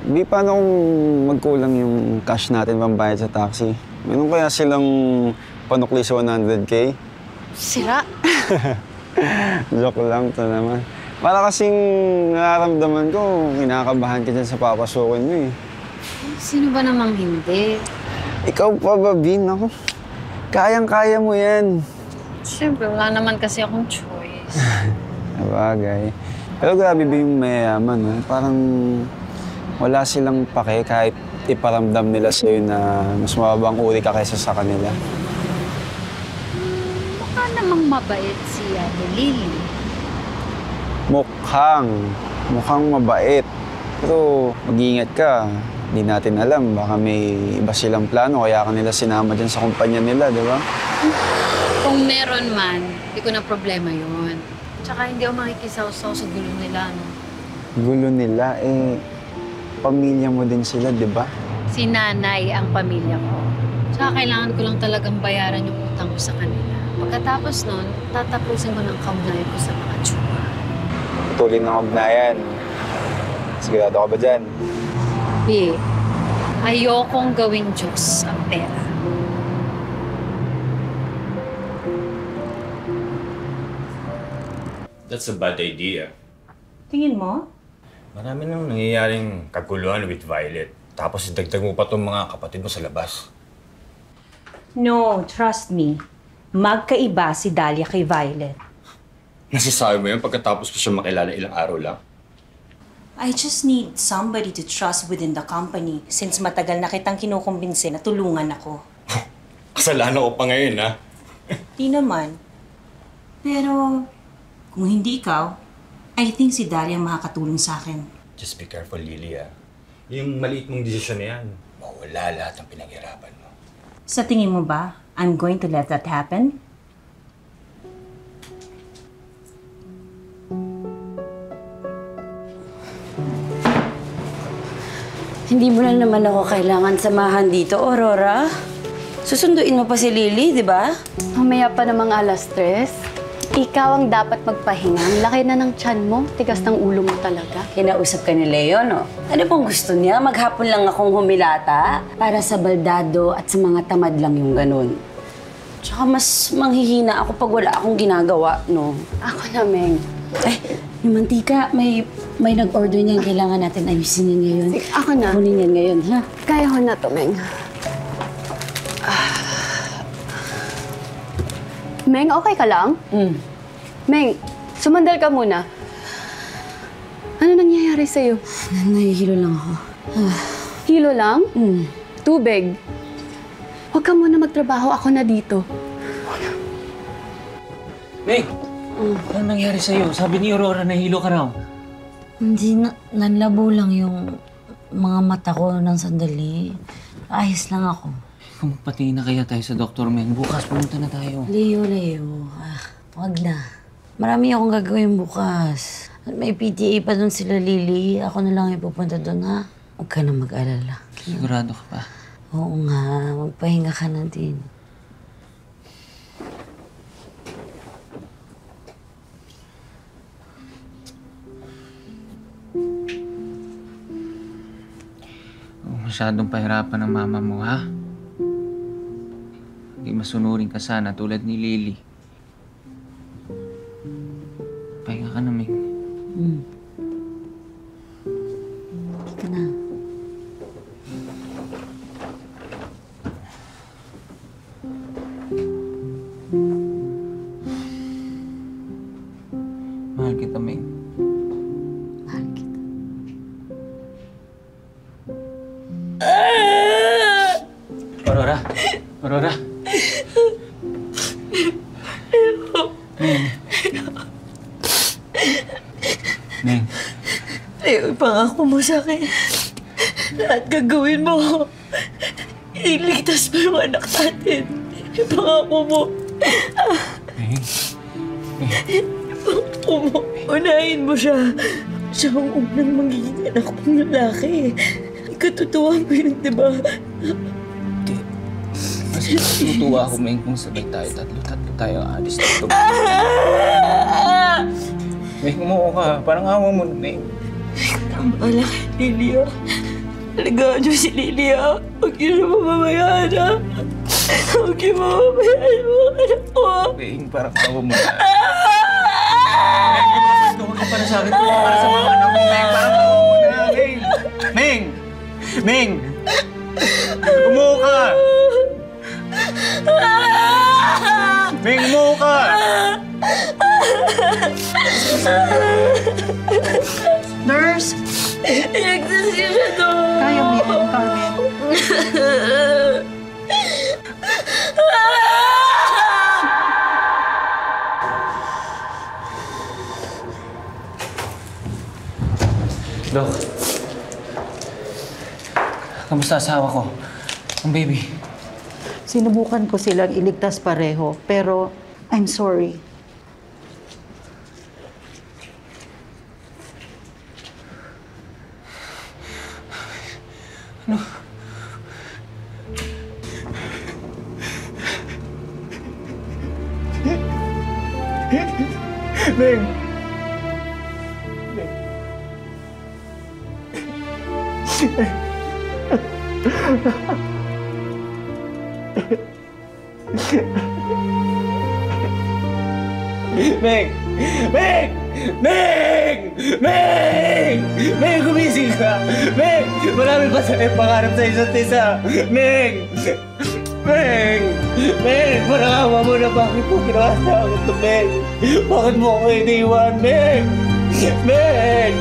Di, paano kung magkulang yung cash natin pambayad sa taxi? Meron kaya silang panukli sa 100K? Sira. Joke lang to naman. Para kasing nararamdaman ko, kinakabahan ka dyan sa papasukin mo eh. Sino ba namang hindi? Ikaw pa ba, Bin? Ako, kayang-kaya mo yan. Siyempre, wala naman kasi akong choice. Sabagay. Pero grabe ba yung mayayaman, no? Parang wala silang pake kahit iparamdam nila sa'yo na mas mababang uri ka kaysa sa kanila. Mukha namang mabait si Ate Lily. Mukhang mabait. Pero mag-iingat ka. Hindi natin alam. Baka may iba silang plano kaya ka nila sinama dyan sa kumpanya nila, di ba? Kung meron man, hindi ko na problema yun. Tsaka hindi ako makikisaw-saw sa gulo nila, no? Gulo nila, pamilya mo din sila, di ba? Si nanay ang pamilya ko. Tsaka kailangan ko lang talagang bayaran yung utang ko sa kanila. Pagkatapos nun, tatapusin ko ng kaugnayan ko sa mga tsuwa. Putulin ng ugnayan. Sigurado ka ba dyan? B, ayokong gawing Diyos ang pera. That's a bad idea. Tingin mo? Marami nang nangyayaring kaguluhan with Violet. Tapos idagdag mo pa itong mga kapatid mo sa labas. No, trust me. Magkaiba si Dahlia kay Violet. Nasasabi mo yun pagkatapos ko siya makilala ilang araw lang? I just need somebody to trust within the company since matagal na kitang kinukumbinse na tulungan ako. Kasalanan ko pa ngayon, ha? Di naman. Pero kung hindi ikaw, I think si Dahlia makakatulong sa akin. Just be careful, Lily, ha? Yung maliit mong desisyon na yan, mawala lahat ng pinaghirapan mo. Sa tingin mo ba, I'm going to let that happen? Hindi mo na naman ako kailangan samahan dito, Aurora. Susunduin mo pa si Lily, di ba? Mamaya pa namang 3:00. Ikaw ang dapat magpahinga. Ang laki na ng tiyan mo. Tigas ng ulo mo talaga. Kinausap ka ni Leo, no? Ano pong gusto niya? Maghapon lang akong humilata para sa baldado at sa mga tamad lang yung ganun. Tsaka mas manghihina ako pag wala akong ginagawa, no? Ako na, Meng. Yung mantika, may nag-order niyan. Kailangan natin ayusin yan ngayon. Sige, ako na. Kunin yan ngayon, ha? Kaya ko na to, Meng. Meng, okay ka lang? Meng, sumandal ka muna. Ano nangyayari sa'yo? Nahihilo lang ako. Hilo lang? Tubig. Huwag ka muna magtrabaho. Ako na dito. Meg! Ano nangyari sa'yo? Sabi ni Aurora, nahilo ka raw. Hindi, nanlabo lang yung mga mata ko ng sandali. Ayos lang ako. Kung patingin na kaya tayo sa Dr. Meng, bukas pumunta na tayo. Leo. Wag na. Marami akong gagawin bukas. At may PTA pa doon sila, Lily. Ako na lang ipupunta doon, ha? Huwag ka na mag-alala. Sigurado ka pa? Oo nga. Magpahinga ka na din. Masyadong pahirapan ng mama mo, ha? Hindi masunurin ka sana tulad ni Lily. Pahinga ka na, Meg. Hindi ka na. Mahal kita, Meg. Mahal kita. Aurora. Neng. Leo, ipangako mo sa akin. Lahat gagawin mo. Iligtas mo yung anak natin. Ipangako mo. Neng. Ipangako mo. Unahin mo siya. Siya ang unang magiging anak kong lalaki. Ikatutuwa mo yun, di ba? Mas tutuwa ako, Meng, kung sabay tayo. Tatlo tayo alis dito. Meng, umuo ka. Parang awa mo, Meng. Tama lang, Lilia. Alagaan niyo si Lilia. Huwag niyo siya mamamayaan, ha? Huwag niyo mamamayaan yung mga anak ko. Meng, parang awa mo na. Huwag ka para sa akin. Para sa mga anak mo, Meng. Parang awa mo na, Meng. Meng! Meng! Umuho ka! Meng, umuho ka! Nurse! Iligtas niyo siya doon. Kaya mo yan, Carmen. Dok. Kamusta asawa ko? Ang baby. Sinubukan ko silang iligtas pareho, pero I'm sorry. Meng! Meng! Meng! Meng! Meng! Meng, gumising ka! Meng! Marami pa sa pangarap sa isa't isa! Meng! Meng! Meng! Parang awa mo na bakit mo ginawa sa akin ito, Meng? Bakit mo ako iniwan, Meng? Meng!